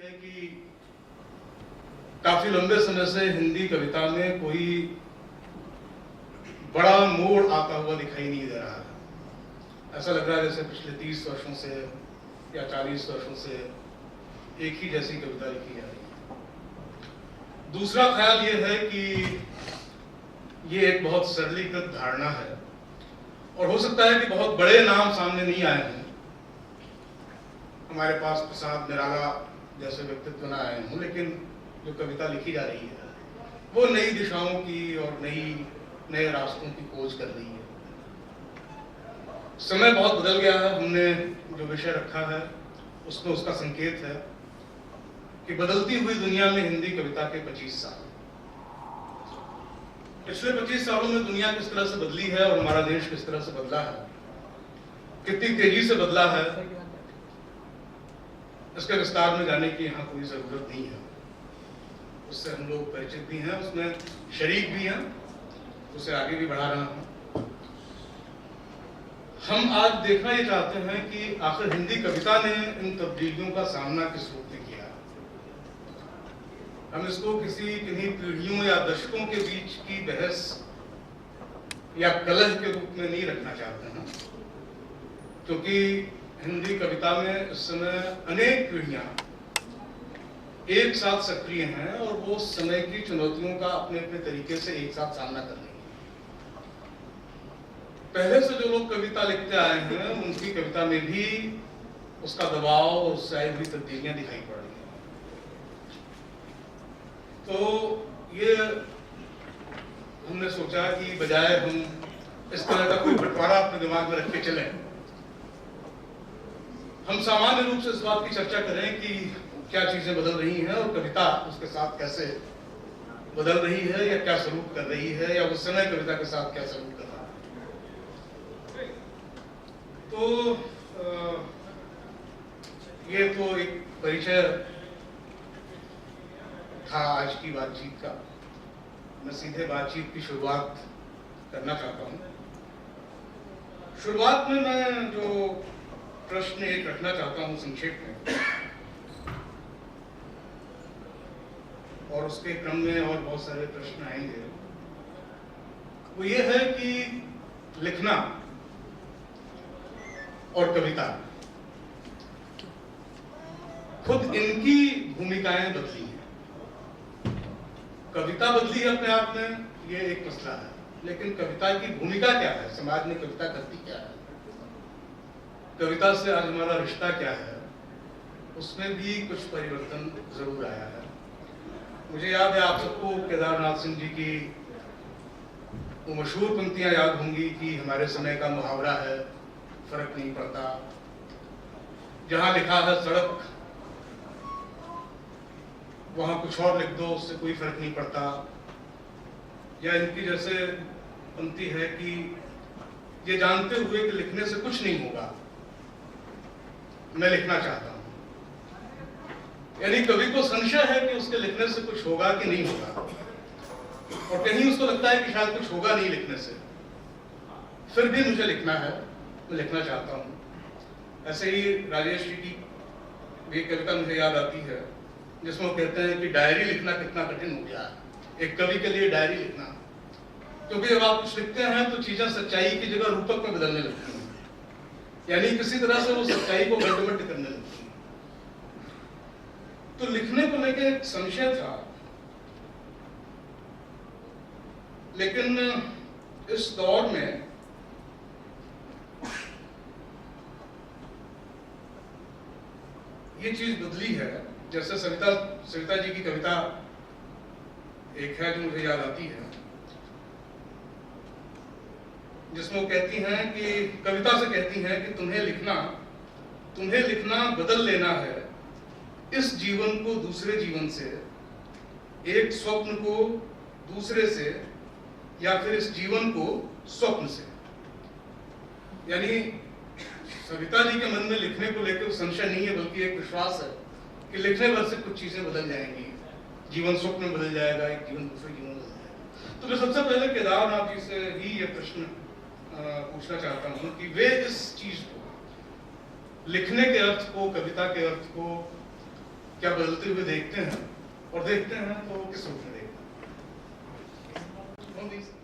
है कि काफी लंबे समय से हिंदी कविता में कोई बड़ा मोड़ आता हुआ दिखाई नहीं दे रहा है। ऐसा लग रहा है जैसे पिछले 30 वर्षों से या 40 वर्षों से एक ही जैसी कविता लिखी जा रही है। दूसरा ख्याल ये है कि ये एक बहुत सरलीकृत धारणा है और हो सकता है कि बहुत बड़े नाम सामने नहीं आए हैं, हमारे पास प्रसाद निराला जैसे व्यक्तित्व न आए हों, लेकिन जो कविता लिखी जा रही है वो नई दिशाओं की और नए रास्तों की खोज कर रही है। समय बहुत बदल गया है। हमने जो विषय रखा है उसमें उसका संकेत है कि बदलती हुई दुनिया में हिंदी कविता के 25 साल। पिछले 25 सालों में दुनिया किस तरह से बदली है और हमारा देश किस तरह से बदला है, कितनी तेजी से बदला है, इसके विस्तार में जाने की यहाँ कोई जरूरत नहीं है। उससे हम लोग परिचित भी हैं, उसमें शरीक भी हैं, उसे आगे भी बढ़ा रहा हूं। हम आज देखना ये चाहते हैं कि आखिर हिंदी कविता ने इन तब्दीलियों का सामना किस रूप में किया। हम इसको किन्हीं पीढ़ियों या दशकों के बीच की बहस या कलह के रूप में नहीं रखना चाहते हैं, क्योंकि हिंदी कविता में इस समय अनेक पीढ़ियां एक साथ सक्रिय हैं और वो समय की चुनौतियों का अपने अपने तरीके से एक साथ सामना कर रही हैं। पहले से जो लोग कविता लिखते आए हैं उनकी कविता में भी उसका दबाव और उससे आई हुई तब्दीलियां दिखाई पड़ रही हैं। तो ये हमने सोचा कि बजाय हम इस तरह का कोई बंटवारा अपने दिमाग में रख के चलें, हम सामान्य रूप से इस बात की चर्चा करें कि क्या चीजें बदल रही हैं और कविता उसके साथ कैसे बदल रही है या क्या सलूक कर रही है, या उस समय कविता के साथ क्या सलूक कर रहा है। तो ये तो एक परिचय था आज की बातचीत का। मैं सीधे बातचीत की शुरुआत करना चाहता हूं। शुरुआत में मैं जो प्रश्न एक रखना चाहता हूं संक्षेप में, और उसके क्रम में और बहुत सारे प्रश्न आएंगे, वो ये है कि लिखना और कविता खुद इनकी भूमिकाएं बदली हैं। कविता बदली है अपने आप में, ये एक मसला है, लेकिन कविता की भूमिका क्या है, समाज में कविता करती क्या है, कविता से आज हमारा रिश्ता क्या है, उसमें भी कुछ परिवर्तन जरूर आया है। मुझे याद है, आप सबको केदारनाथ सिंह जी की वो मशहूर पंक्तियां याद होंगी कि हमारे समय का मुहावरा है, फर्क नहीं पड़ता। जहां लिखा है सड़क वहां कुछ और लिख दो, उससे कोई फर्क नहीं पड़ता। या इनकी जैसे पंक्ति है कि ये जानते हुए कि लिखने से कुछ नहीं होगा, मैं लिखना चाहता हूं। यानी कवि को संशय है कि उसके लिखने से कुछ होगा कि नहीं होगा, और कहीं उसको लगता है कि शायद कुछ होगा नहीं लिखने से, फिर भी मुझे लिखना है, मैं लिखना चाहता हूं। ऐसे ही राजेश जी की भी कविता मुझे याद आती है जिसमें वो कहते हैं कि डायरी लिखना कितना कठिन हो गया है एक कवि के लिए, डायरी लिखना, क्योंकि जब आप कुछ लिखते हैं तो चीजें सच्चाई की जगह रूपक में बदलने लगती हैं, यानी किसी तरह से वो सच्चाई को गड्ढमड्ढ करने लगती है। तो लिखने को लेकर एक संशय था, लेकिन इस दौर में ये चीज बदली है। जैसे सविता जी की कविता एक है जो मुझे याद आती है, जिसमें वो कहती हैं कि कविता से कहती हैं कि तुम्हें लिखना बदल लेना है इस जीवन को दूसरे जीवन से, एक स्वप्न को दूसरे से, या फिर इस जीवन को स्वप्न से। यानी सविता जी के मन में लिखने को लेकर संशय नहीं है, बल्कि एक विश्वास है कि लिखने भर से कुछ चीजें बदल जाएंगी, जीवन स्वप्न में बदल जाएगा, एक जीवन दूसरे जीवन में बदल जाएगा। तो मैं सबसे पहले केदारनाथ जी से ही ये प्रश्न पूछना चाहता हूं कि वे इस चीज को, लिखने के अर्थ को, कविता के अर्थ को क्या बदलते हुए देखते हैं, और देखते हैं तो किस रूप में देखते हैं।